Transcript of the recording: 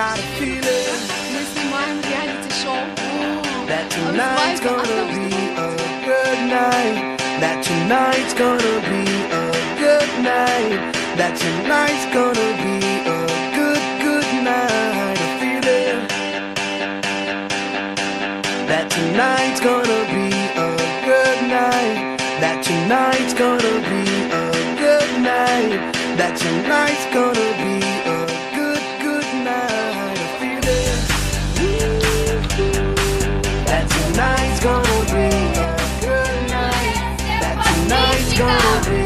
got a feeling Мы снимаем реалити-шоу. that tonight's gonna be a good night. That tonight's gonna be a good night. That tonight's gonna be a good night. A feeling that tonight's gonna be a good night. That tonight's gonna be a good night. That tonight's gonna be a good night. A feeling that tonight's gonna be a good night. That tonight's gonna be